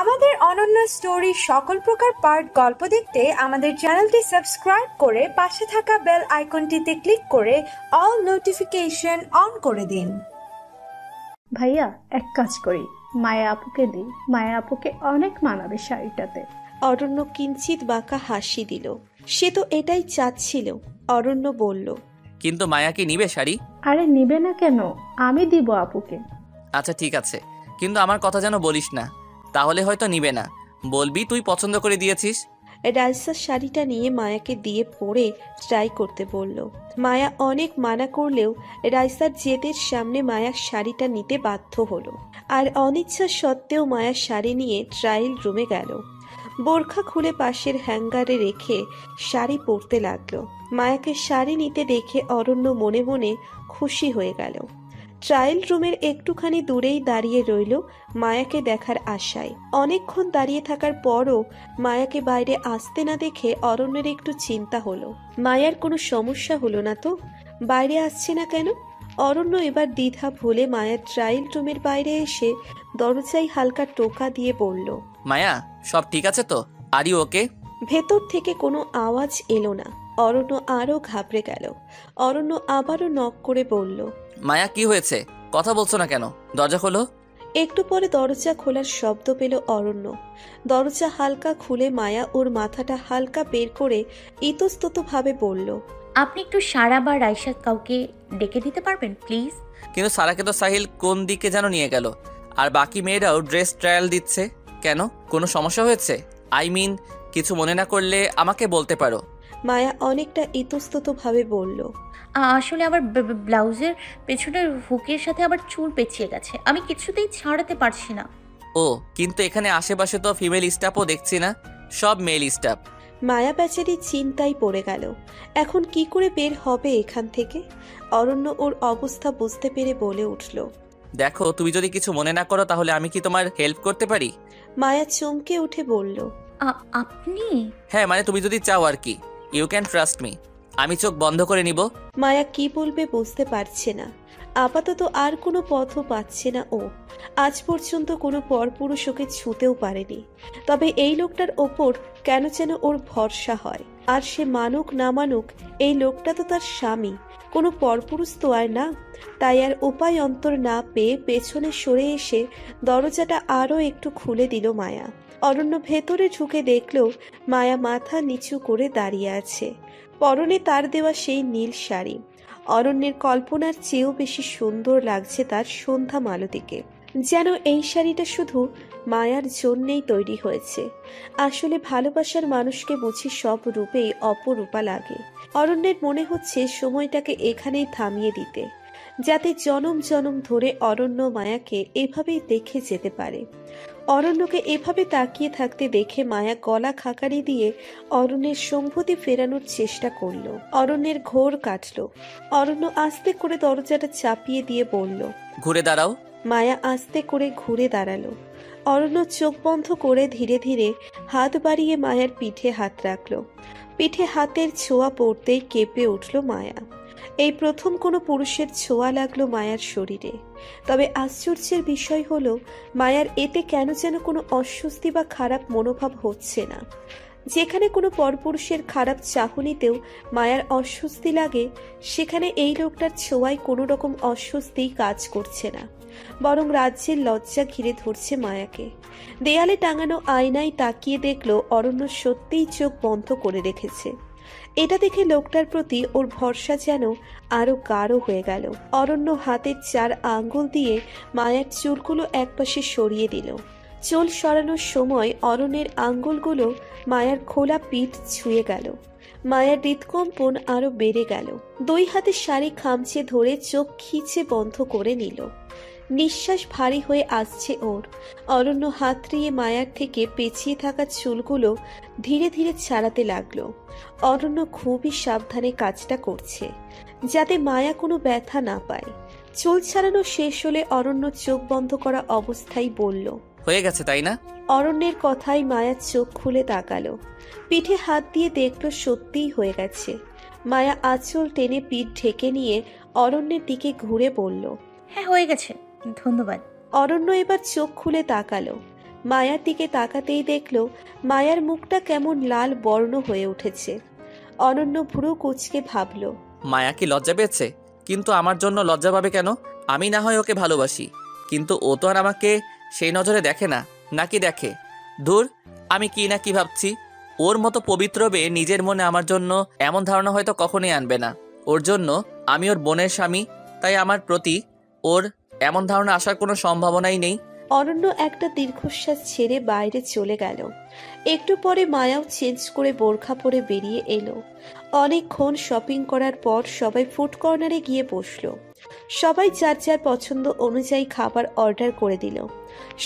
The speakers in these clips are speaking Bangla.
আমাদের অনন্য স্টোরি সকল প্রকার পার্ট গল্প দেখতে আমাদের চ্যানেলটি সাবস্ক্রাইব করে পাশে থাকা বেল আইকনটিতে ক্লিক করে অল নোটিফিকেশন অন করে দিন। ভাইয়া এক কাজ করি, মায়া আপুকে দিই, মায়া আপুকে অনেক মানাবে শাড়িটাতে। অরণ্য কিঞ্চিত বাঁকা হাসি দিল। সে তো এটাই চাচ্ছিল। অরণ্য বলল, কিন্তু মায়া কি নিবে শাড়ি? আরে নিবে না কেন, আমি দিব আপুকে। আচ্ছা ঠিক আছে, কিন্তু আমার কথা যেন বলিস না, তাহলে হয়তো নিবে না। বলবি তুই পছন্দ করে দিয়েছিস। রাইসার শাড়িটা নিয়ে মায়াকে দিয়ে পরে ট্রাই করতে বলল। মায়া অনেক মানা করলেও রাইসার জেদের সামনে মায়া শাড়িটা নিতে বাধ্য হলো। আর অনিচ্ছা সত্ত্বেও মায়া শাড়ি নিয়ে ট্রায়াল রুমে গেল। বোরখা খুলে পাশের হ্যাঙ্গারে রেখে শাড়ি পরতে লাগলো। মায়াকে শাড়ি নিতে দেখে অরণ্য মনে মনে খুশি হয়ে গেল। ট্রায়াল রুমের একটুখানি দূরেই দাঁড়িয়ে রইল মায়াকে দেখার আশায়। অনেকক্ষণ দাঁড়িয়ে থাকার পরও মায়াকে বাইরে আসতে না দেখে অরণ্যের একটু চিন্তা হলো। মায়ার কোনো সমস্যা হলো না তো? বাইরে আসছে না কেন? অরণ্য এবার দ্বিধা ভুলে মায়ার ট্রায়াল রুমের বাইরে এসে দরজায় হালকা টোকা দিয়ে বলল, মায়া সব ঠিক আছে তো? Are you okay? ভেতর থেকে কোনো আওয়াজ এলো না। অরণ্য আরো ঘাবড়ে গেল। অরণ্য আবারও নক করে বলল, মায়া কি হয়েছে? কথা বলছো না কেন? দরজা খোলো। একটু পরে দরজা খোলার শব্দ পেল অরণ্য। দরজা হালকা খুলে মায়া ওর মাথাটা হালকা বের করে ইতস্তত ভাবে বলল, আপনি একটু সারা বা রাইসা কাউকে ডেকে দিতে পারবেন প্লিজ? কিন্তু সারাকে তো সাহিল কোন দিকে যেন নিয়ে গেল, আর বাকি মেয়েরাও ড্রেস ট্রায়াল দিচ্ছে। কেন, কোনো সমস্যা হয়েছে? আই মিন, কিছু মনে না করলে আমাকে বলতে পারো। মায়া অনেকটা ইতস্তত ভাবে বলল, আসলে আবার ব্লাউজের পেছনের হুকের সাথে আবার চুল পেঁচিয়ে গেছে, আমি কিছুতেই ছাড়াতে পারছি না। ও, কিন্তু এখানে আশেপাশে তো ফিমেল স্টাফও দেখছি না, সব মেল স্টাফ। মায়া বেচারি চিন্তায় পড়ে গেল। এখন কি করে বের হবে এখান থেকে? অরণ্য ওর অবস্থা বুঝতে পেরে বলে উঠল, দেখো, তুমি যদি কিছু মনে না করো তাহলে আমি কি তোমার হেল্প করতে পারি? মায়া চমকে উঠে বলল, আপনি? হ্যাঁ, মানে তুমি যদি চাও আর কি। You can trust me. আমি চোখ বন্ধ করে নিব। মায়া কি বলবে বুঝতে পারছে না। আপাতত আর কোনো পথও পাচ্ছে না ও। আজ পর্যন্ত কোনো পরপুরুষ ওকে ছুঁতেও পারেনি। তবে এই লোকটার ওপর কেন যেন ওর ভরসা হয়। আর সে মানুক না মানুক, এই লোকটা তো তার স্বামী, কোনো পরপুরুষ তো আর না। তাই আর উপায় অন্তর না পেয়ে পেছনে সরে এসে দরজাটা আরও একটু খুলে দিল মায়া। অরণ্য ভেতরে ঢুকে দেখল মায়া মাথা নিচু করে দাঁড়িয়ে আছে। পরনে তার দেওয়া সেই নীল শাড়ি অরণ্যের কল্পনার চেয়েও বেশি সুন্দর লাগছে তার সন্ধ্যা মালতীকে। যেন এই শাড়িটা শুধু মায়ার জন্যেই তৈরি হয়েছে। আসলে ভালোবাসার মানুষকে বুঝি সব রূপেই অপরূপা লাগে। অরণ্যের মনে হচ্ছে সময়টাকে এখানেই থামিয়ে দিতে, যাতে জনম জনম ধরে অরণ্য মায়াকে এভাবেই দেখে যেতে পারে। অরণ্যকে এভাবে তাকিয়ে থাকতে দেখে মায়া গলা খাকারি দিয়ে অরণ্যের সম্মতি ফেরানোর চেষ্টা করল। অরণ্যের ঘোর কাটল। অরণ্য আস্তে করে দরজাটা চাপিয়ে দিয়ে বলল, ঘুরে দাঁড়াও। মায়া আস্তে করে ঘুরে দাঁড়ালো। অরণ্য চোখ বন্ধ করে ধীরে ধীরে হাত বাড়িয়ে মায়ার পিঠে হাত রাখল। পিঠে হাতের ছোঁয়া পড়তেই কেঁপে উঠল মায়া। এই প্রথম কোনো পুরুষের ছোঁয়া লাগলো মায়ার শরীরে। তবে আশ্চর্যের বিষয় হলো মায়ার এতে কেন যেন কোনো অস্বস্তি বা খারাপ মনোভাব হচ্ছে না। যেখানে কোনো পরপুরুষের খারাপ চাহনিতেও মায়ার অস্বস্তি লাগে, সেখানে এই লোকটার ছোঁয়ায় কোনো রকম অস্বস্তি কাজ করছে না, বরং রাজ্যের লজ্জা ঘিরে ধরছে মায়াকে। দেয়ালে টাঙানো আয়নায় তাকিয়ে দেখলো অরণ্য সত্যিই চোখ বন্ধ করে রেখেছে। এটা দেখে লোকটার প্রতি ওর ভরসা যেন আরো গাঢ় হয়ে গেল। অরণ্য হাতের 4 আঙ্গুল দিয়ে মায়ার চুলগুলো একপাশে সরিয়ে দিল। চুল সরানোর সময় অরণ্যের আঙ্গুলগুলো মায়ার খোলা পিঠ ছুঁয়ে গেল। মায়ার হৃদকম্পন আরো বেড়ে গেল। 2 হাতে শাড়ি খামচে ধরে চোখ খিচে বন্ধ করে নিল। নিঃশ্বাস ভারী হয়ে আসছে ওর। অরণ্য হাত দিয়ে মায়ার থেকে পেঁচিয়ে থাকা চুলগুলো ধীরে ধীরে ছাড়াতে লাগলো। অরণ্য খুবই সাবধানে কাজটা করছে, যাতে মায়া কোনো ব্যথা না পায়। চুল ছাড়ানো শেষ হলে অরণ্য চোখ বন্ধ করা অবস্থায় বলল, হয়ে গেছে তাই না? অরণ্যের কথায় মায়া চোখ খুলে তাকালো। পিঠে হাত দিয়ে দেখলো সত্যিই হয়ে গেছে। মায়া আঁচল টেনে পিঠ ঢেকে নিয়ে অরণ্যের দিকে ঘুরে বলল, হ্যাঁ হয়ে গেছে, ধন্যবাদ। অরণ্য এবার চোখ খুলে তাকালো। মায়ার দিকে তাকাতেই দেখল মায়ার মুখটা কেমন লাল বর্ণ হয়ে উঠেছে। অনন্য ভ্রু কুঁচকে ভাবল, মায়া কি লজ্জা পেয়েছে? কিন্তু আমার জন্য লজ্জা পাবে কেন? আমি না হয় ওকে ভালোবাসি, কিন্তু ও তো আর আমাকে সেই নজরে দেখে না। নাকি দেখে? ধুর, আমি কি না কি ভাবছি। ওর মতো পবিত্র মেয়ে নিজের মনে আমার জন্য এমন ধারণা হয়তো কখনোই আনবে না। ওর জন্য আমি ওর বোনের স্বামী, তাই আমার প্রতি ওর এমন ধারণা আসার কোনো সম্ভাবনাই নেই। অনন্য একটা দীর্ঘশ্বাস ছেড়ে বাইরে চলে গেল। একটু পরে মায়াও চেঞ্জ করে বোরখা পরে বেরিয়ে এলো। অনেকক্ষণ শপিং করার পর সবাই ফুড কর্নারে গিয়ে বসলো। সবাই যার যার পছন্দ অনুযায়ী খাবার অর্ডার করে দিল,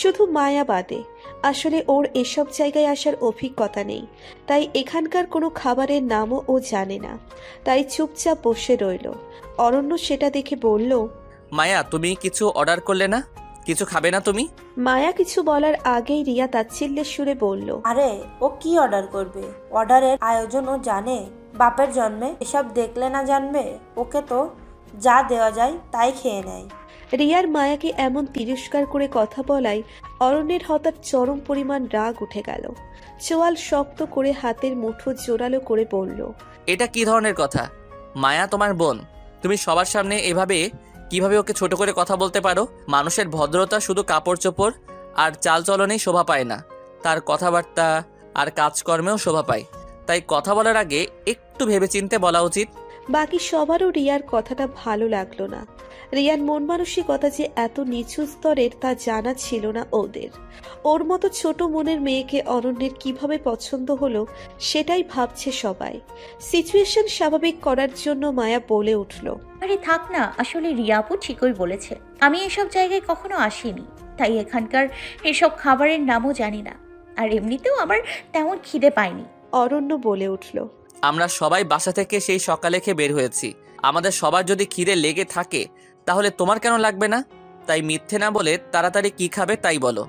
শুধু মায়া বাদে। আসলে ওর এসব জায়গায় আসার অভিজ্ঞতা নেই, তাই এখানকার কোনো খাবারের নামও ও জানে না, তাই চুপচাপ বসে রইল। অরণ্য সেটা দেখে বলল, মায়া, তুমি কিছু অর্ডার করলে না? কিছু খাবে না তুমি? মায়া কিছু বলার আগেই রিয়া তাচ্ছিল্যের সুরে বলল, আরে ও কি অর্ডার করবে? অর্ডারের আয়োজন ও জানে? বাপের জন্মে এসব দেখলে না জানবে? ওকে তো যা দেওয়া যায় তাই খেয়ে নেয়। রিয়ার মায়াকে এমন তিরস্কার করে কথা বলায় অরণ্যের হঠাৎ চরম পরিমাণ রাগ উঠে গেল। চোয়াল শক্ত করে হাতের মুঠো জোরালো করে বলল, এটা কি ধরনের কথা? মায়া তোমার বোন, তুমি সবার সামনে এভাবে কিভাবে ওকে ছোট করে কথা বলতে পারো? মানুষের ভদ্রতা শুধু কাপড় চোপড় আর চালচলনেই শোভা পায় না, তার কথাবার্তা আর কাজকর্মেও শোভা পায়। তাই কথা বলার আগে একটু ভেবেচিন্তে বলা উচিত। বাকি সবারও রিয়ার কথাটা ভালো লাগলো না। রিয়ার মন মানসিকতা যে এত নিচু স্তরের তা জানা ছিল না ওদের। ওর মতো ছোট মনের মেয়েকে অরণ্যের কিভাবে পছন্দ হলো সেটাই ভাবছে সবাই। সিচুয়েশন স্বাভাবিক করার জন্য মায়া বলে উঠল, আরে থাক না, আসলে রিয়া আপু ঠিকই বলেছে। আমি এসব জায়গায় কখনো আসিনি, তাই এখানকার এসব খাবারের নামও জানি না। আর এমনিতেও আমার তেমন খিদে পায়নি। অরণ্য বলে উঠল, আমরা সবাই বাসা থেকে সেই সকালে খেয়ে বের হয়েছি। আমাদের সবার যদি খিদে লেগে থাকে তাহলে তোমার কেন লাগবে না? তাই মিথ্যে না বলে তাড়াতাড়ি কি খাবে তাই বলো।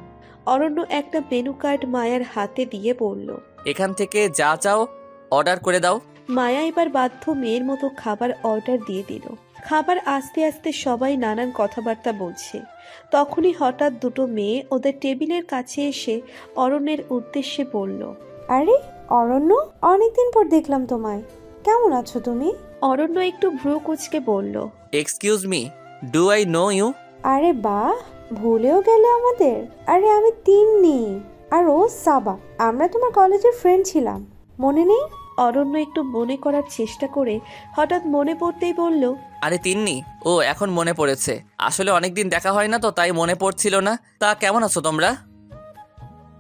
অরণ্য একটা মেনু কার্ড মায়ার হাতে দিয়ে বলল, এখান থেকে যা চাও অর্ডার করে দাও। মায়া এবার বাধ্য মেয়ের মতো খাবার অর্ডার দিয়ে দিল। খাবার আস্তে আস্তে সবাই নানান কথাবার্তা বলছে। তখনই হঠাৎ দুটো মেয়ে ওদের টেবিলের কাছে এসে অরণ্যের উদ্দেশ্যে বলল, আরে অরণ্য, অনেকদিন পর দেখলাম তোমায়। কেমন আছো তুমি? অরণ্য একটু ভ্রু কুঁচকে বলল, excuse me, do I know you? আরে বাহ, ভুলেও গেলে আমাদের। আরে আমি তিন্নি আর ও সাবা, আমরা তোমার কলেজের ফ্রেন্ড ছিলাম, মনে নেই? অরণ্য একটু মনে করার চেষ্টা করে হঠাৎ মনে পড়তেই বলল, আরে তিন্নি, ও এখন মনে পড়েছে। আসলে অনেকদিন দেখা হয় না তো তাই মনে পড়ছিল না। তা কেমন আছো তোমরা?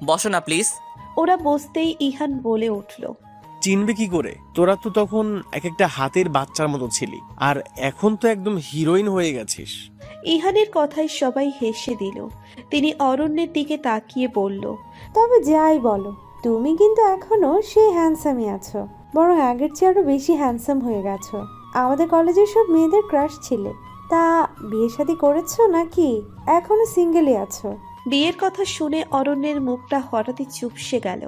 বসো না প্লিজ। ওরা বসতেই ইহান বলে উঠল, চিনবে কি করে? তোরা তো তখন এক একটা হাতের বাচ্চার মতো ছিলি, আর এখন তো একদম হিরোইন হয়ে গেছিস। ইহানের কথায় সবাই হেসে দিল। তিনি অরণ্যের দিকে তাকিয়ে বলল, তবে যাই বলো, তুমি কিন্তু এখনো সেই হ্যান্ডসামই আছো, বরং আগের চেয়ে আরো বেশি হ্যান্ডসাম হয়ে গেছো। আমাদের কলেজের সব মেয়েদের ক্রাশ ছিলে। তা বিয়ে শাদী করেছো নাকি এখনো সিঙ্গেলই আছো? বিয়ের কথা শুনে অরণ্যের মুখটা হঠাৎই চুপসে গেল।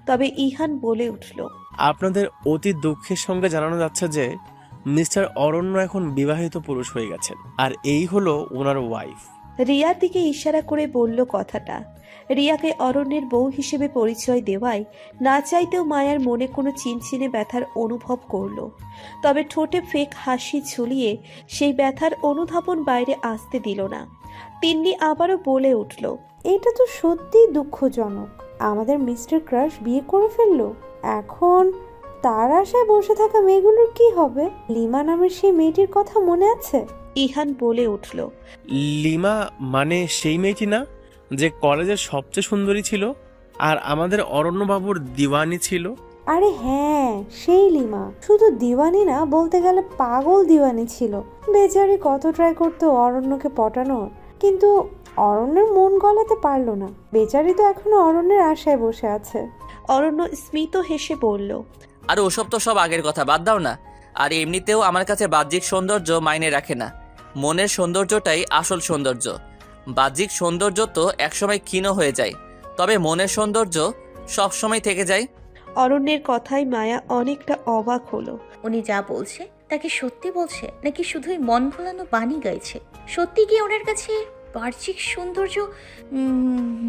তবে ইহান বলে উঠল, আপনাদের অতি দুঃখের সঙ্গে জানানো যাচ্ছে যে মিস্টার অরণ্য এখন বিবাহিত পুরুষ হয়ে গেছেন, আর এই হলো ওনার ওয়াইফ। রিয়ার দিকে ইশারা করে বলল কথাটা। রিয়াকে অরণ্যের বউ হিসেবে পরিচয় দেওয়ায় না চাইতেও মায়ার মনে কোনো চিনচিনে ব্যথার অনুভব করল। তবে ঠোঁটে ফেক হাসি ঝুলিয়ে সেই ব্যথার অনুধাবন বাইরে আসতে দিল না। তিন্নি আবারও বলে উঠল, এটা তো সত্যিই দুঃখজনক। আমাদের মিস্টার ক্রাশ বিয়ে করে ফেললো। এখন তার আশায় বসে থাকা মেয়েগুলোর কি হবে? লিমা নামের সেই মেয়েটির কথা মনে আছে? ইহান বলে উঠল, লিমা মানে সেই মেয়েটি না যে কলেজের সবচেয়ে সুন্দরী ছিল আর আমাদের অরণ্যবাবুর দিওয়ানি ছিল? আরে হ্যাঁ, সেই লিমা। শুধু দিওয়ানি না, বলতে গেলে পাগল দিওয়ানি ছিল। বেচারি কত ট্রাই করতো অরণ্যকে পটানোর, কিন্তু অরণ্যের মন গলাতে পারলো না। বেচারি তো এখনো অরণ্যের আশায় বসে আছে। অরণ্য স্মিত হেসে বলল, আর ওসব তো সব আগের কথা, বাদ দাও না। আর এমনিতেও আমার কাছে বাহ্যিক সৌন্দর্য মাইনে রাখে না, মনের সৌন্দর্যটাই আসল সৌন্দর্য। বাহ্যিক সৌন্দর্য তো একসময় ক্ষীণ হয়ে যায়, তবে মনের সৌন্দর্য সবসময় থেকে যায়। অরণ্যের কথায় মায়া অনেকটা অবাক হলো। উনি যা বলছে তাকে সত্যি বলছে নাকি শুধুই মন ভোলানো বাণী গাইছে? সত্যি কি ওনার কাছে বাহ্যিক সৌন্দর্য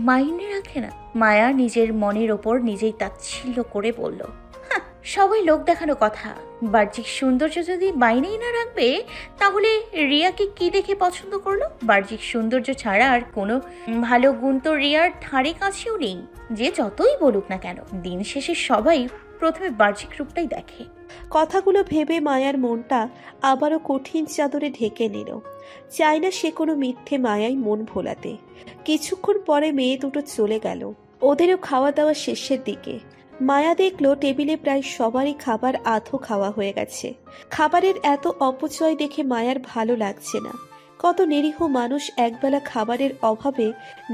মাইনে রাখে না? মায়া নিজের মনের ওপর নিজেই তাচ্ছিল্য করে বলল, হ্যাঁ, সবাই লোক দেখানো কথা। বাহ্যিক সৌন্দর্য যদি মাইনেই না রাখবে, তাহলে রিয়াকে কি দেখে পছন্দ করলো? বাহ্যিক সৌন্দর্য ছাড়া আর কোনো ভালো গুণ তো রিয়ার ধারে কাছেও নেই। যে যতই বলুক না কেন, দিন শেষে সবাই প্রথমে বাহ্যিক রূপটাই দেখে। কথাগুলো ভেবে মায়ার মনটা আবারও কঠিন চাদরে ঢেকে নিল। চায় না সে কোনো মিথ্যে মায়ায় মন ভোলাতে। কিছুক্ষণ পরে মেয়ে দুটো চলে গেল। ওদেরও খাওয়া দাওয়া শেষের দিকে। মায়া দেখলো টেবিলে প্রায় সবারই খাবার আধো খাওয়া হয়ে গেছে। খাবারের এত অপচয় দেখে মায়ার ভালো লাগছে না। কত নিরীহ মানুষ একবেলা খাবারের অভাবে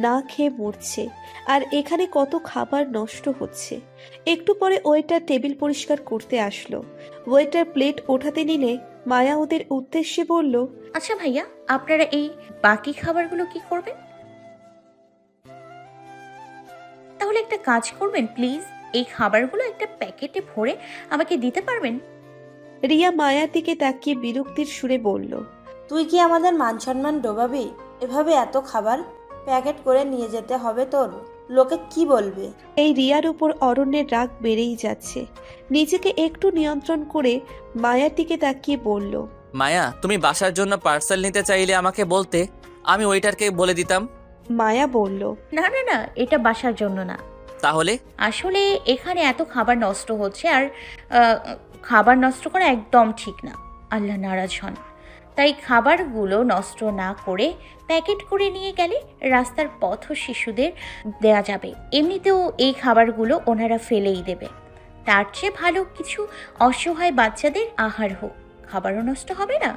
না খেয়ে মরছে, আর এখানে কত খাবার নষ্ট হচ্ছে। একটু পরে ওয়েটার টেবিল পরিষ্কার করতে আসলো। ওয়েটার প্লেট ওঠাতে নিলে মায়া ওদের উদ্দেশ্যে বলল, আচ্ছা ভাইয়া, আপনারা এই বাকি খাবারগুলো কি করবেন? তাহলে একটা কাজ করবেন প্লিজ, এই খাবারগুলো একটা প্যাকেটে ভরে আমাকে দিতে পারবেন? রিয়া মায়ার দিকে তাকিয়ে বিরক্তির সুরে বলল, তুই কি আমাদের মান সম্মান ডোবাবি? এভাবে এত খাবার প্যাকেট করে নিয়ে যেতে হবে তোর? লোকে কি বলবে? এই রিয়ার উপর অরণ্যের রাগ বেড়েই যাচ্ছে। নিজেকে একটু নিয়ন্ত্রণ করে মায়ার দিকে তাকিয়ে বলল, মায়া, তুমি বাসার জন্য পার্সেল নিতে চাইলে আমাকে বলতে, আমি ওয়েটারকে বলে দিতাম। মায়া বলল, না না না, এটা বাসার জন্য না। তাহলে? আসলে এখানে এত খাবার নষ্ট হচ্ছে, আর খাবার নষ্ট করা একদম ঠিক না। আল্লাহ নারাজ হন। তাই খাবারগুলো নষ্ট না করে প্যাকেট করে নিয়ে গেলে রাস্তার পথ শিশুদের দেয়া যাবে। এমনিতেও এই খাবারগুলো ওনারা ফেলেই দেবে। তার চেয়ে ভালো কিছু অসহায় বাচ্চাদের আহার হোক, খাবারও নষ্ট হবে না,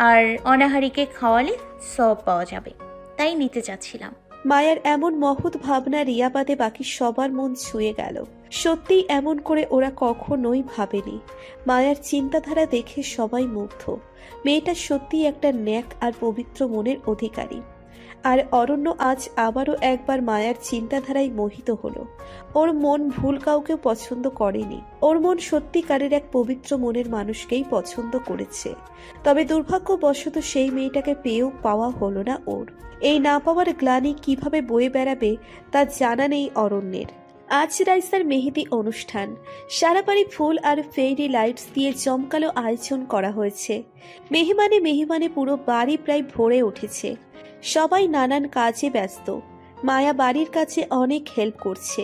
আর অনাহারীকে খাওয়ালে সব পাওয়া যাবে। তাই নিতে চাচ্ছিলাম। মায়ার এমন মহৎ ভাবনা রিয়া বাদে বাকি সবার মন ছুঁয়ে গেল। সত্যিই এমন করে ওরা কখনোই ভাবেনি। মায়ার চিন্তাধারা দেখে সবাই মুগ্ধ। মেয়েটা সত্যিই একটা ন্যাক আর পবিত্র মনের অধিকারী। আর অরণ্য আজ আবারও একবার মায়ার চিন্তাধারায় মোহিত হলো। ওর মন ভুল কাউকে পছন্দ করেনি। ওর মন সত্যিকারের এক পবিত্র মনের মানুষকেই পছন্দ করেছে। তবে দুর্ভাগ্যবশত সেই মেয়েটাকে পেয়েও পাওয়া হলো না ওর। এই না পাওয়ার গ্লানি কিভাবে বয়ে বেড়াবে তা জানা নেই অরণ্যের। আজ রাইসার মেহেদি অনুষ্ঠান। সারা বাড়ি ফুল আর ফেরি লাইটস দিয়ে জমকালো আয়োজন করা হয়েছে। মেহমানে পুরো বাড়ি প্রায় ভরে উঠেছে। সবাই নানান কাজে ব্যস্ত। মায়া বাড়ির কাছে অনেক হেল্প করছে,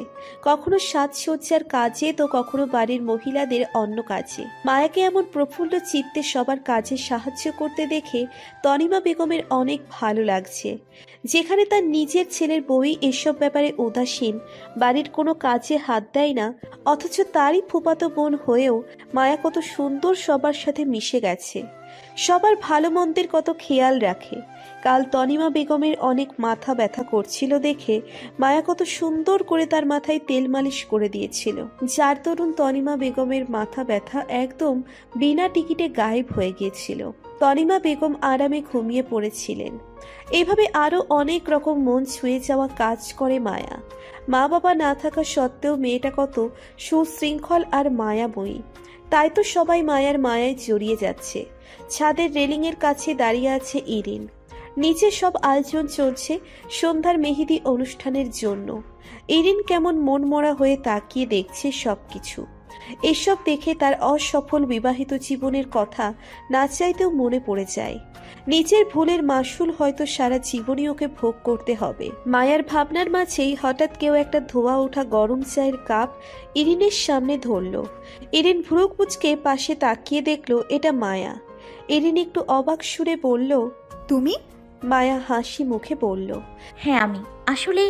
কখনো সাজসজ্জার কাজে তো কখনো বাড়ির মহিলাদের অন্য কাজে। মায়াকে এমন প্রফুল্ল চিত্তে সবার কাজে সাহায্য করতে দেখে তনিমা বেগমের অনেক ভালো লাগছে। যেখানে তার নিজের ছেলের বউই এসব ব্যাপারে উদাসীন, বাড়ির কোনো কাজে হাত দেয় না, অথচ তারই ফুফাতো বোন হয়েও মায়া কত সুন্দর সবার সাথে মিশে গেছে। সবার ভালো মন্দের কত খেয়াল রাখে। কাল তনিমা বেগমের অনেক মাথা ব্যথা করছিল দেখে মায়া কত সুন্দর করে তার মাথায় তেল মালিশ করে দিয়েছিল, যার দরুন তনিমা বেগমের মাথা ব্যথা একদম বিনা টিকিটে গায়েব হয়ে গিয়েছিল। তনিমা বেগম আরামে ঘুমিয়ে পড়েছিলেন। এইভাবে আরো অনেক রকম মন ছুঁয়ে যাওয়া কাজ করে মায়া। মা বাবা না থাকা সত্ত্বেও মেয়েটা কত সুশৃঙ্খল আর মায়াময়ী। তাই তো সবাই মায়ার মায়ায় জড়িয়ে যাচ্ছে। ছাদের রেলিংয়ের কাছে দাঁড়িয়ে আছে ইরিন। নিচে সব আয়োজন চলছে সন্ধ্যার মেহেদি অনুষ্ঠানের জন্য। ইরিন কেমন মনমরা হয়ে তাকিয়ে দেখছে সবকিছু। এসব দেখে তার অসফল বিবাহিত জীবনের কথা না চাইতেও মনে পড়ে যায়। নিজের ভুলের মাসুল হয়তো সারা জীবনই ওকে ভোগ করতে হবে। মায়ার ভাবনার মাঝেই হঠাৎ কেউ একটা ধোয়া ওঠা গরম চায়ের কাপ ইরিনের সামনে ধরল। ইরিন ভ্রু কুঁচকে পাশে তাকিয়ে দেখল এটা মায়া। ইরিন একটু অবাক সুরে বলল, তুমি? মায়া হাসি মুখে বলল, হ্যাঁ আমি। আসলে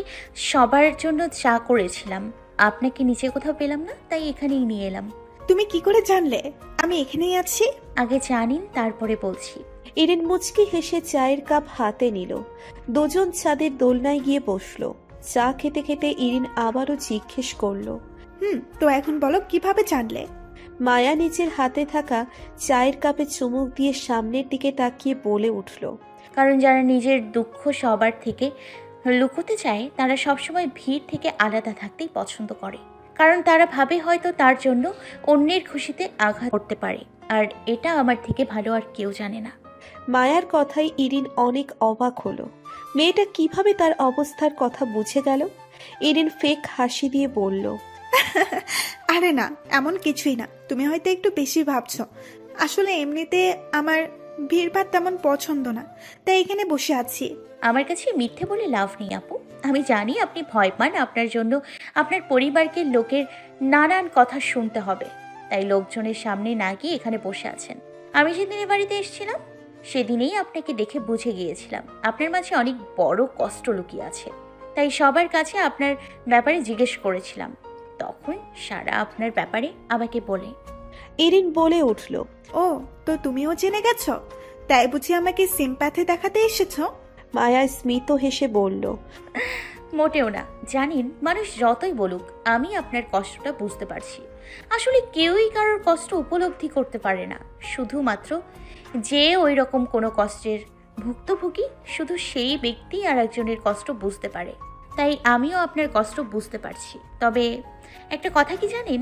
সবার জন্য চা করেছিলাম, আপনাকে নিচে কোথাও পেলাম না, তাই এখানেই নিয়ে এলাম। তুমি কি করে জানলে আমি এখানেই আছি? আগে চা নিন, তারপরে বলছি। ইরিন মুচকি হেসে চায়ের কাপ হাতে নিল। দুজন ছাদের দোলনায় গিয়ে বসলো। চা খেতে খেতে ইরিন আবারও জিজ্ঞেস করলো, তো এখন বলো কিভাবে জানলে? মায়া নিজের হাতে থাকা চায়ের কাপে চুমুক দিয়ে সামনের দিকে তাকিয়ে বলে উঠল, কারণ যারা নিজের দুঃখ সবার থেকে লুকোতে চায় তারা সবসময় ভিড় থেকে আলাদা থাকতেই পছন্দ করে। কারণ তারা ভাবে হয়তো তার জন্য অন্যের খুশিতে আঘাত করতে পারে, আর এটা আমার থেকে ভালো আর কেউ জানে না। মায়ার কথায় ইরিন অনেক অবাক হলো। মেয়েটা কিভাবে তার অবস্থার কথা বুঝে গেল? ইরিন ফেক হাসি দিয়ে বলল, আরে না, এমন কিছুই না। তুমি হয়তো একটু বেশি ভাবছো। আসলে এমনিতে আমার ভিড়ভাড় তেমন পছন্দ না, তাই এখানে বসে আছি। আমার কাছে মিথ্যে বলে লাভ নেই আপু। আমি জানি আপনি ভয় পান, আপনার জন্য আপনার পরিবারকে লোকের নানান কথা শুনতে হবে, তাই লোকজনের সামনে না গিয়ে এখানে বসে আছেন। আমি যেদিন এ বাড়িতে এসেছিলাম সেদিনেই আপনাকে দেখে বুঝে গিয়েছিলাম আপনার মাঝে অনেক বড় কষ্ট লুকিয়ে আছে, তাই সবার কাছে আপনার ব্যাপারে জিজ্ঞেস করেছিলাম। তখন সারা আপনার ব্যাপারে আমাকে বলে। ইরিন বলে উঠল, ও, তো তুমিও জেনে গেছো? তাই বুঝি আমাকে সিম্প্যাথি দেখাতে এসেছো? মায়া স্মিত হেসে বলল, মোটেও না। জানেন, মানুষ যতই বলুক আমি আপনার কষ্টটা বুঝতে পারছি। আসলে কেউই কারোর কষ্ট উপলব্ধি করতে পারে না, শুধুমাত্র যে ওই রকম কোনো কষ্টের ভুক্তভোগী শুধু সেই ব্যক্তি আর একজনের কষ্ট বুঝতে পারে। তাই আমিও আপনার কষ্ট বুঝতে পারছি। তবে একটা কথা কি জানেন,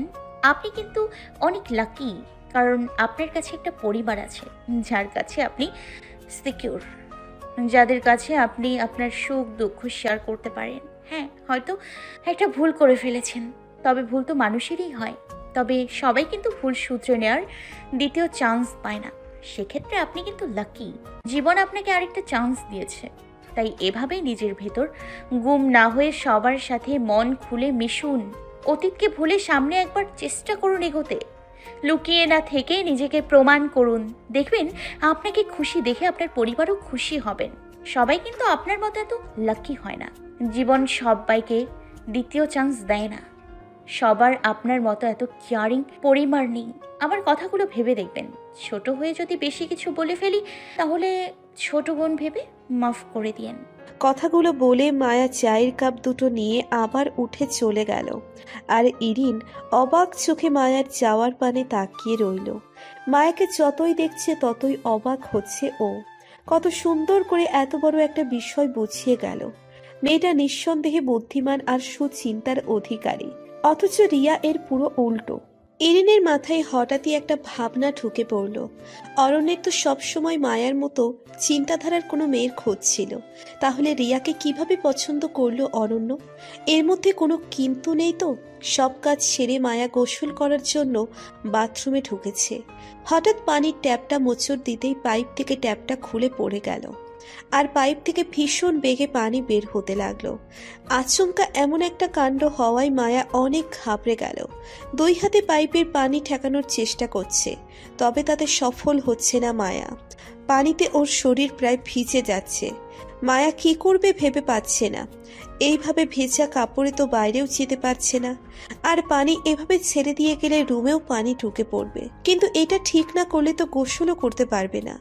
আপনি কিন্তু অনেক লাকি, কারণ আপনার কাছে একটা পরিবার আছে যার কাছে আপনি সিকিউর, যাদের কাছে আপনি আপনার সুখ দুঃখ শেয়ার করতে পারেন। হ্যাঁ, হয়তো একটা ভুল করে ফেলেছেন, তবে ভুল তো মানুষেরই হয়। তবে সবাই কিন্তু ভুল শুধরে নেওয়ার দ্বিতীয় চান্স পায় না। সেক্ষেত্রে আপনি কিন্তু লাকি, জীবন আপনাকে আরেকটা চান্স দিয়েছে। তাই এভাবে নিজের ভেতর গুম না হয়ে সবার সাথে মন খুলে মিশুন। অতীতকে ভুলে সামনে একবার চেষ্টা করুন এগোতে, লুকিয়ে না থেকে নিজেকে প্রমাণ করুন। দেখবেন আপনাকে খুশি দেখে আপনার পরিবারও খুশি হবেন। সবাই কিন্তু আপনার মতো এত লাকি হয় না। জীবন সবাইকে দ্বিতীয় চান্স দেয় না। সবার আপনার মতো এত কেয়ারিং পরিবার নেই। আমার কথাগুলো ভেবে দেখবেন। ছোট হয়ে যদি বেশি কিছু বলে ফেলি তাহলে ছোট বোন ভেবে মাফ করে দিয়েন। কথাগুলো বলে মায়া চায়ের কাপ দুটো নিয়ে আবার উঠে চলে গেল। আর ইরিন অবাক চোখে মায়ার যাওয়ার পানে তাকিয়ে রইল। মায়াকে যতই দেখছে ততই অবাক হচ্ছে ও। কত সুন্দর করে এত বড় একটা বিষয় বুঝিয়ে গেল। মেয়েটা নিঃসন্দেহে বুদ্ধিমান আর সুচিন্তার অধিকারী, অথচ রিয়া এর পুরো উল্টো। ইরিনের মাথায় হঠাৎই একটা ভাবনা ঢুকে পড়ল। অরণ্যের তো সবসময় মায়ার মতো চিন্তাধারার কোনো মেয়ের খোঁজ ছিল, তাহলে রিয়াকে কিভাবে পছন্দ করলো অরণ্য? এর মধ্যে কোনো কিন্তু নেই তো? সব কাজ সেরে মায়া গোসল করার জন্য বাথরুমে ঢুকেছে। হঠাৎ পানির ট্যাপটা মোচড় দিতেই পাইপ থেকে ট্যাপটা খুলে পড়ে গেল, আর পাইপ থেকে ভীষণ বেগে পানি বের হতে লাগলো। আচমকা এমন একটা কাণ্ড হওয়ায় মায়া অনেক ঘাবড়ে গেল। দুই হাতে পাইপের পানি ঠেকানোর চেষ্টা করছে, তবে তাতে সফল হচ্ছে না মায়া। পানিতে ওর শরীর প্রায় ভিজে যাচ্ছে। মায়া কি করবে ভেবে পাচ্ছে না। এইভাবে ভেজা কাপড়ে তো বাইরেও যেতে পারছে না, আর পানি এভাবে ছেড়ে দিয়ে গেলে রুমেও পানি ঢুকে পড়বে। কিন্তু এটা ঠিক না করলে তো গোসলও করতে পারবে না।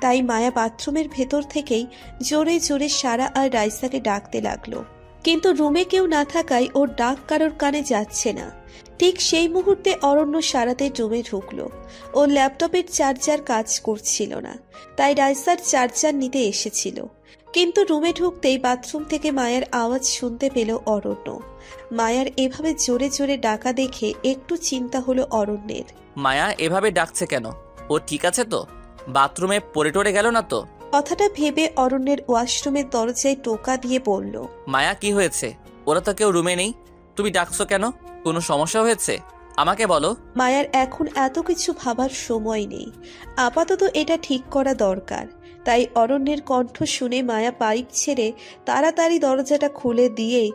তাই মায়া বাথরুমের ভেতর থেকেই জোরে জোরে সারা আর রাইসাকে ডাকতে লাগলো, কিন্তু রুমে কেউ না থাকায় ওর ডাক কারোর কানে যাচ্ছে না। ঠিক সেই মুহূর্তে অরণ্য সারাতে রুমে ঢুকলো। ওর ল্যাপটপের চার্জার কাজ করছিল না, তাই রাইসার চার্জার নিতে এসেছিল। কিন্তু রুমে ঢুকতেই বাথরুম থেকে মায়ের আওয়াজ শুনতে পেল অরণ্য। মায়ার এভাবে জোরে জোরে ডাকা দেখে একটু চিন্তা হলো অরণ্যের। মায়া এভাবে ডাকছে কেন? ও ঠিক আছে তো? বাথরুমে পড়ে টরে গেল না তো? কথাটা ভেবে অরণ্যের ওয়াশরুমের দরজায় টোকা দিয়ে বলল, মায়া কি হয়েছে? ওরা তো কেউ রুমে নেই, তুমি ডাকছো কেন? কোনো সমস্যা হয়েছে? আমাকে বলো। মায়ার এখন এত কিছু ভাবার সময় নেই, আপাতত এটা ঠিক করা দরকার। তাই অরণ্যের কণ্ঠ শুনে মায়া পাইপ ছেড়ে তাড়াতাড়ি দরজাটা খুলে দিয়েই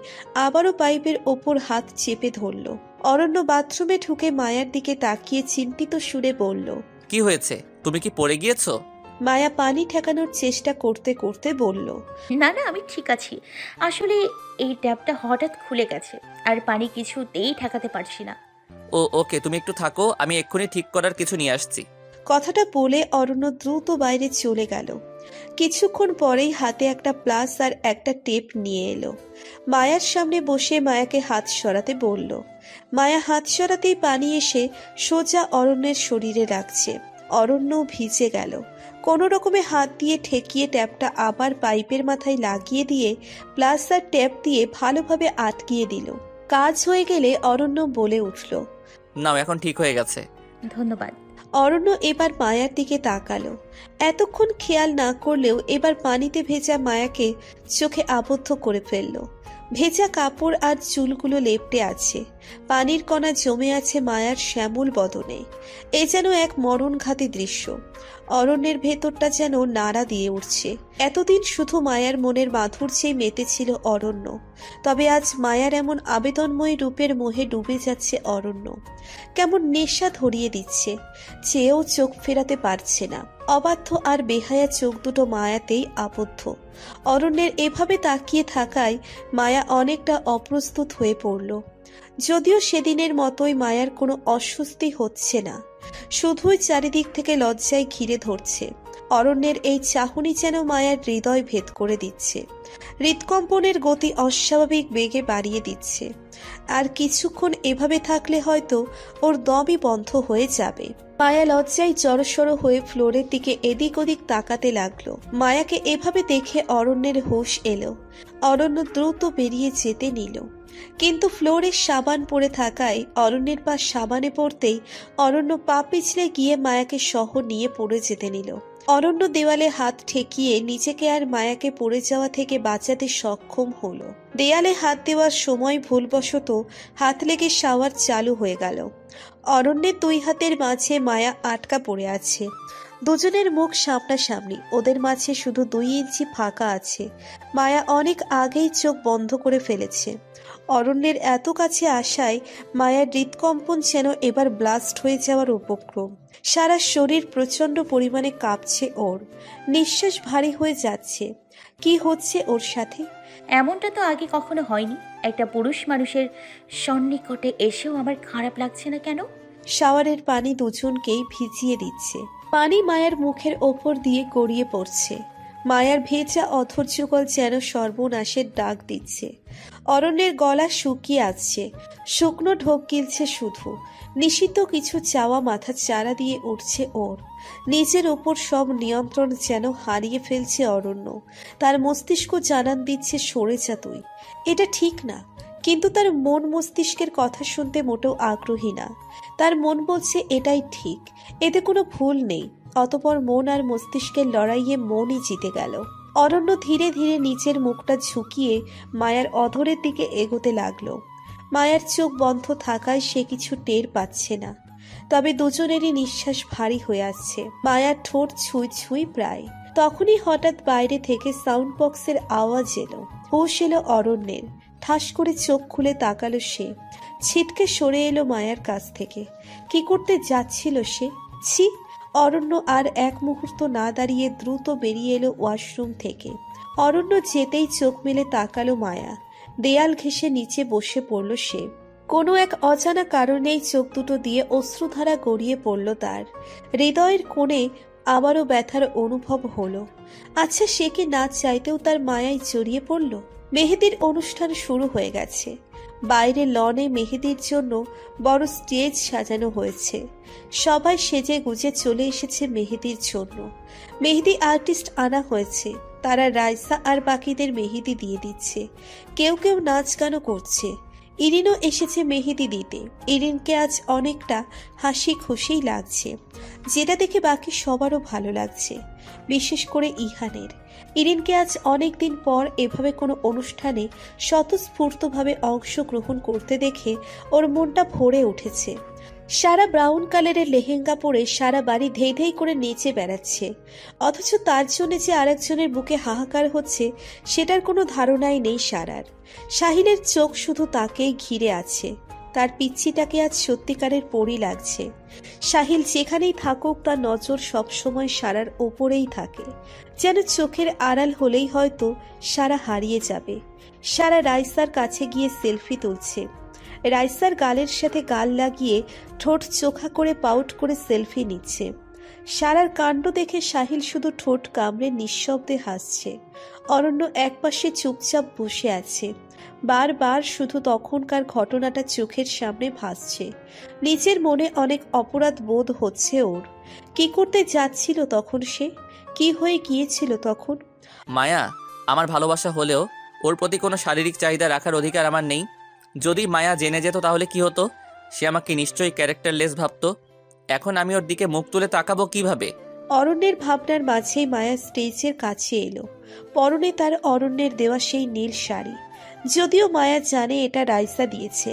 আবারও পাইপের ওপর হাত চেপে ধরল। অরণ্য বাথরুমে ঢুকে মায়ার দিকে তাকিয়ে চিন্তিত সুরে বলল, কি হয়েছে? তুমি কি পড়ে গিয়েছো? মায়া পানি ঠেকানোর চেষ্টা করতে করতে বলল, না না, আমি ঠিক আছি। আসলে এই ট্যাপটা হঠাৎ খুলে গেছে আর পানি কিছুতেই ঠেকাতে পারছি না। ওকে, তুমি একটু থাকো, আমি এক্ষুনি ঠিক করার কিছু নিয়ে আসছি। কথাটা বলে অরণ্য দ্রুত বাইরে চলে গেল। কিছুক্ষণ পরেই হাতে একটা প্লাস আর একটা টেপ নিয়ে এলো। মায়ার সামনে বসে মায়াকে হাত সরাতে বলল। মায়া হাত সরাতেই পানি এসে সোজা অরণ্যের শরীরে লাগছে। অরণ্য ভিজে গেল। কোনো রকমে হাত দিয়ে ঠেকিয়ে ট্যাপটা আবার পাইপের মাথায় লাগিয়ে দিয়ে প্লাস আর ট্যাপ দিয়ে ভালোভাবে আটকিয়ে দিল। কাজ হয়ে গেলে অরণ্য বলে উঠল, নাও, এখন ঠিক হয়ে গেছে। ধন্যবাদ। অরণ্য এবার মায়ার দিকে তাকালো। এতক্ষণ খেয়াল না করলেও এবার পানিতে ভেজা মায়াকে চোখে আবদ্ধ করে ফেলল। ভেজা কাপড় আর চুলগুলো লেপ্টে আছে, পানির কণা জমে আছে মায়ার শ্যামল বদনে। এ যেন এক মরণঘাতী দৃশ্য। অরণ্যের ভেতরটা যেন নাড়া দিয়ে উঠছে। এতদিন শুধু মায়ার মনের মাধুর্যেই মেতেছিল অরণ্য, তবে আজ মায়ার এমন আবেদনময় রূপের মোহে ডুবে যাচ্ছে অরণ্য। কেমন নেশা ধরিয়ে দিচ্ছে, চেয়েও চোখ ফেরাতে পারছে না। অবাধ্য আর বেহায়া চোখ দুটো মায়াতেই আবদ্ধ। অরণ্যের এভাবে তাকিয়ে থাকায় মায়া অনেকটা অপ্রস্তুত হয়ে পড়ল। যদিও সেদিনের মতোই মায়ার কোনো অস্বস্তি হচ্ছে না, শুধুই চারিদিক থেকে লজ্জায় ঘিরে ধরছে। অরণ্যের এই চাহনি যেন মায়ার হৃদয় ভেদ করে দিচ্ছে, হৃদকম্পনের গতি অস্বাভাবিক বেগে বাড়িয়ে দিচ্ছে। আর কিছুক্ষণ এভাবে থাকলে হয়তো ওর দমই বন্ধ হয়ে যাবে। মায়া লজ্জায় জড়সড় হয়ে ফ্লোরের দিকে এদিক ওদিক তাকাতে লাগলো। মায়াকে এভাবে দেখে অরণ্যের হুঁশ এলো। অরণ্য দ্রুত বেরিয়ে যেতে নিল, কিন্তু ফ্লোরে সাবান পড়ে থাকায় অরণ্যের পা সাবানে পড়তেই অরণ্য পা পিছলে গিয়ে মায়াকে সহ নিয়ে পড়ে যেতে নিল। অরণ্য দেওয়ালে হাত ঠেকিয়ে নিজেকে আর মায়াকে পড়ে যাওয়া থেকে বাঁচাতে সক্ষম হলো। দেয়ালে হাত দেওয়ার সময় ভুলবশত হাত লেগে শাওয়ার চালু হয়ে গেল। অরণ্যের দুই হাতের মাঝে মায়া আটকা পড়ে আছে। দুজনের মুখ সামনাসামনি, ওদের মাঝে শুধু 2 ইঞ্চি ফাঁকা আছে। মায়া অনেক আগেই চোখ বন্ধ করে ফেলেছে। অরণ্যের এত কাছে আসায় মায়ার হৃদকম্পন যেন এবার ব্লাস্ট হয়ে যাওয়ার উপক্রম। সারা শরীর প্রচন্ড পরিমাণে কাঁপছে ওর, নিঃশ্বাস ভারী হয়ে যাচ্ছে। কি হচ্ছে ওর সাথে? এমনটা তো আগে কখনো হয়নি। একটা পুরুষ মানুষের সন্নিকটে এসেও আমার খারাপ লাগছে না কেন? শাওয়ারের পানি দুজনকেই ভিজিয়ে দিচ্ছে। পানি মায়ার মুখের ওপর দিয়ে গড়িয়ে পড়ছে। মায়ার ভেজা অধৈর্যকল যেন সর্বনাশের ডাক দিচ্ছে। অরণ্যের গলা শুকিয়ে আসছে, শুকনো ঢোক গিলছে শুধু। নিষিদ্ধ কিছু চাওয়া মাথা চারা দিয়ে উঠছে ওর। নিজের ওপর সব নিয়ন্ত্রণ যেন হারিয়ে ফেলছে অরণ্য। তার মস্তিষ্ক জানান দিচ্ছে সরে যা তুই, এটা ঠিক না। কিন্তু তার মন মস্তিষ্কের কথা শুনতে মোটেও আগ্রহী না। তার মন বলছে এটাই ঠিক, এতে কোনো ভুল নেই। অতপর মন আর মস্তিষ্কের লড়াইয়ে মনই জিতে গেল। অরণ্য ধীরে ধীরে নিচের মুখটা ঝুঁকিয়ে মায়ার অধরের দিকে এগোতে লাগলো। মায়ার চোখ বন্ধ থাকায় সে কিছু টের পাচ্ছে না, তবে দুজনেরই নিঃশ্বাস ভারী হয়ে আসছে। মায়ার ঠোঁট ছুঁই ছুঁই প্রায়। তখনই হঠাৎ বাইরে থেকে সাউন্ড বক্সের আওয়াজ এলো। হুঁশ এলো অরণ্যের। ঠাস করে চোখ খুলে তাকালো সে। ছিটকে সরে এলো মায়ার কাছ থেকে। কি করতে যাচ্ছিল সে? ছি! অরণ্য আর এক মুহূর্ত না দাঁড়িয়ে দ্রুত বেরিয়ে এলো ওয়াশরুম থেকে। অরণ্য যেতেই চোখ মেলে তাকালো মায়া। দেয়াল ঘেঁষে নিচে বসে পড়ল সে। কোনো এক অজানা কারণেই চোখ দুটো দিয়ে অশ্রুধারা গড়িয়ে পড়ল তার। হৃদয়ের কোণে আবারও ব্যথার অনুভব হলো। আচ্ছা, সে কি না চাইতেও তার মায়ায় জড়িয়ে পড়ল? মেহেদির অনুষ্ঠান শুরু হয়ে গেছে। বাইরে লনে মেহেদির জন্য বড় স্টেজ সাজানো হয়েছে। সবাই সেজে গুজে চলে এসেছে মেহেদির জন্য। মেহেদি আর্টিস্ট আনা হয়েছে, তারা রাইসা আর বাকিদের মেহেদি দিয়ে দিচ্ছে। কেউ কেউ নাচ গানও করছে। ইরিনও এসেছে মেহেদি দিতে। ইরিনকে আজ অনেকটা হাসি খুশি লাগছে, যেটা দেখে বাকি সবারও ভালো লাগছে, বিশেষ করে ইহানের। ইরিনকে আজ অনেকদিন পর এভাবে কোনো অনুষ্ঠানে স্বতঃস্ফূর্তভাবে অংশগ্রহণ করতে দেখে ওর মনটা ভরে উঠেছে। সারা ব্রাউন কালারের লেহেঙ্গা পরে সারা বাড়ি ধেই ধেই করে নেচে বেড়াচ্ছে, অথচ তার জন্য যে আরেকজনের বুকে হাহাকার হচ্ছে সেটার কোনো ধারণাই নেই সারার। সাহিলের চোখ শুধু তাকেই ঘিরে আছে। তার পিচ্ছিটাকে আজ সত্যিকারের পরী লাগছে। সাহিল যেখানেই থাকুক তার নজর সবসময় সারার ওপরেই থাকে, যেন চোখের আড়াল হলেই হয়তো সারা হারিয়ে যাবে। সারা রাইসার কাছে গিয়ে সেলফি তুলছে। রাইসার গালের সাথে গাল লাগিয়ে ঠোঁট চোখা করে পাউট করে সেলফি নিচ্ছে। সারার কাণ্ড দেখে সাহিল শুধু ঠোঁট কামড়ে নিঃশব্দে হাসছে। অরণ্য একপাশে চুপচাপ বসে আছে। বারবার শুধু তখনকার ঘটনাটা চোখের সামনে ভাসছে। নিজের মনে অনেক অপরাধ বোধ হচ্ছে ওর। কি করতে যাচ্ছিল তখন সে? কি হয়ে গিয়েছিল তখন? মায়া আমার ভালোবাসা হলেও ওর প্রতি কোনো শারীরিক চাহিদা রাখার অধিকার আমার নেই। যদি মায়া জেনে যেত তাহলে কি হতো? সে আমাকে নিশ্চয়ই ক্যারেক্টারলেস ভাবতো। এখন আমি ওর দিকে মুখ তুলে তাকাবো কিভাবে? অরণ্যের ভাবনার মাঝেই মায়া স্টেজের কাছে এলো। পরনে তার অরণ্যের দেওয়া সেই নীল শাড়ি। যদিও মায়া জানে এটা রাইসা দিয়েছে।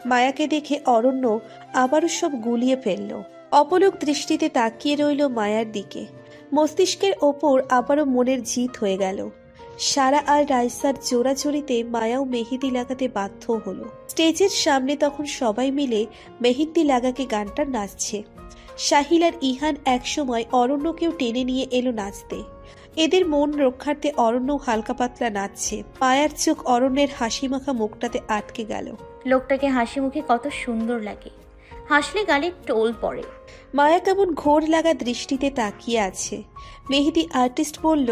মায়াকে দেখে অরণ্য আবারও সব গুলিয়ে ফেলল। অপলক দৃষ্টিতে তাকিয়ে রইল মায়ার দিকে। মস্তিষ্কের ওপর আবারও মনের জিত হয়ে গেল। সারা আর রাইসার জোড়াজড়িতে মায়াও মেহেদি লাগাতে বাধ্য হলো। স্টেজের সামনে তখন সবাই মিলে মেহেদি লাগাকে গানটা নাচছে। সাহিল আর ইহান একসময় অরণ্যকেও টেনে নিয়ে এলো নাচতে। এদের মন রক্ষার্থে অরণ্য হালকা পাতলা নাচছে। মায়ার চোখ অরণ্যের হাসি মাখা মুখটাতে আটকে গেল। লোকটাকে হাসি মুখে কত সুন্দর লাগে, হাসলে গালে টোল পড়ে। মায়া কেমন ঘোর লাগা দৃষ্টিতে তাকিয়ে আছে। মেহেদি আর্টিস্ট বলল,